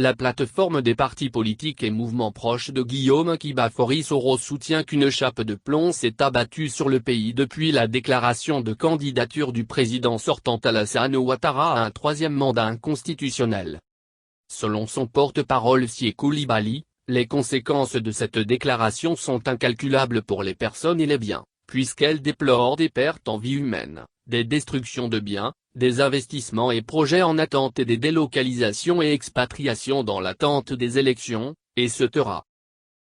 La plateforme des partis politiques et mouvements proches de Guillaume Kibafori Soro soutient qu'une chape de plomb s'est abattue sur le pays depuis la déclaration de candidature du président sortant Alassane Ouattara à un troisième mandat inconstitutionnel. Selon son porte-parole Sié Koulibaly, les conséquences de cette déclaration sont incalculables pour les personnes et les biens, puisqu'elle déplore des pertes en vie humaine, des destructions de biens, des investissements et projets en attente et des délocalisations et expatriations dans l'attente des élections, et se taira.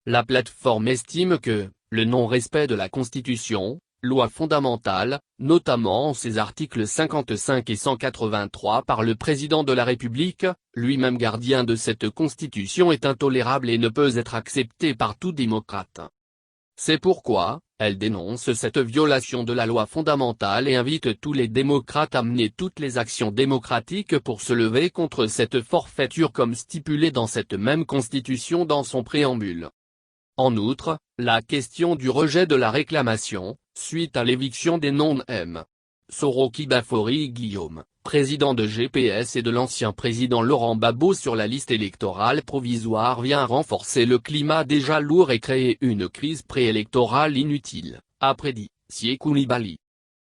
La plateforme estime que, le non-respect de la Constitution, loi fondamentale, notamment en ses articles 55 et 183 par le président de la République, lui-même gardien de cette Constitution, est intolérable et ne peut être accepté par tout démocrate. C'est pourquoi, elle dénonce cette violation de la loi fondamentale et invite tous les démocrates à mener toutes les actions démocratiques pour se lever contre cette forfaiture comme stipulé dans cette même Constitution dans son préambule. En outre, la question du rejet de la réclamation, suite à l'éviction des non-M. Soro Kibafori Guillaume, président de GPS, et de l'ancien président Laurent Gbagbo sur la liste électorale provisoire vient renforcer le climat déjà lourd et créer une crise préélectorale inutile, a prédit Sié Koulibaly.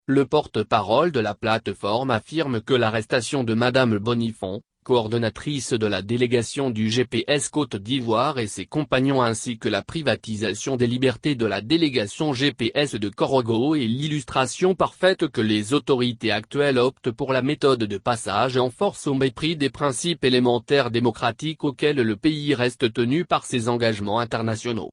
Le porte-parole de la plateforme affirme que l'arrestation de Madame Bonifon, coordonnatrice de la délégation du GPS Côte d'Ivoire, et ses compagnons, ainsi que la privatisation des libertés de la délégation GPS de Korogo est l'illustration parfaite que les autorités actuelles optent pour la méthode de passage en force au mépris des principes élémentaires démocratiques auxquels le pays reste tenu par ses engagements internationaux.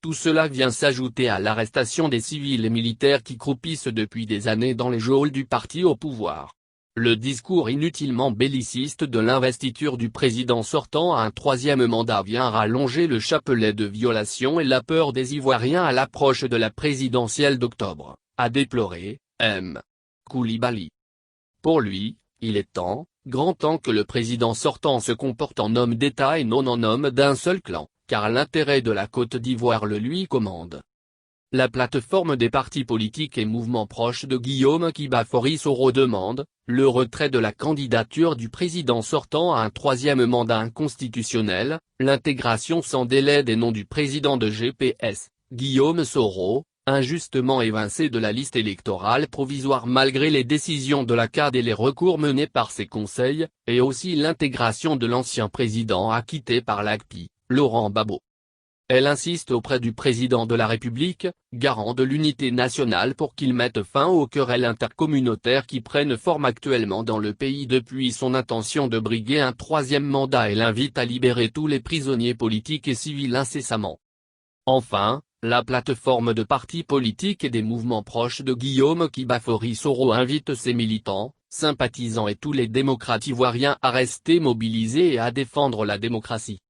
Tout cela vient s'ajouter à l'arrestation des civils et militaires qui croupissent depuis des années dans les geôles du parti au pouvoir. Le discours inutilement belliciste de l'investiture du président sortant à un troisième mandat vient rallonger le chapelet de violation et la peur des Ivoiriens à l'approche de la présidentielle d'octobre, a déploré M. Koulibaly. Pour lui, il est grand temps que le président sortant se comporte en homme d'État et non en homme d'un seul clan, car l'intérêt de la Côte d'Ivoire le lui commande. La plateforme des partis politiques et mouvements proches de Guillaume Kibafori Soro demande le retrait de la candidature du président sortant à un troisième mandat inconstitutionnel, l'intégration sans délai des noms du président de GPS, Guillaume Soro, injustement évincé de la liste électorale provisoire malgré les décisions de la CAD et les recours menés par ses conseils, et aussi l'intégration de l'ancien président acquitté par l'ACPI, Laurent Gbagbo. Elle insiste auprès du président de la République, garant de l'unité nationale, pour qu'il mette fin aux querelles intercommunautaires qui prennent forme actuellement dans le pays depuis son intention de briguer un troisième mandat, et l'invite à libérer tous les prisonniers politiques et civils incessamment. Enfin, la plateforme de partis politiques et des mouvements proches de Guillaume Kibafori Soro invite ses militants, sympathisants et tous les démocrates ivoiriens à rester mobilisés et à défendre la démocratie.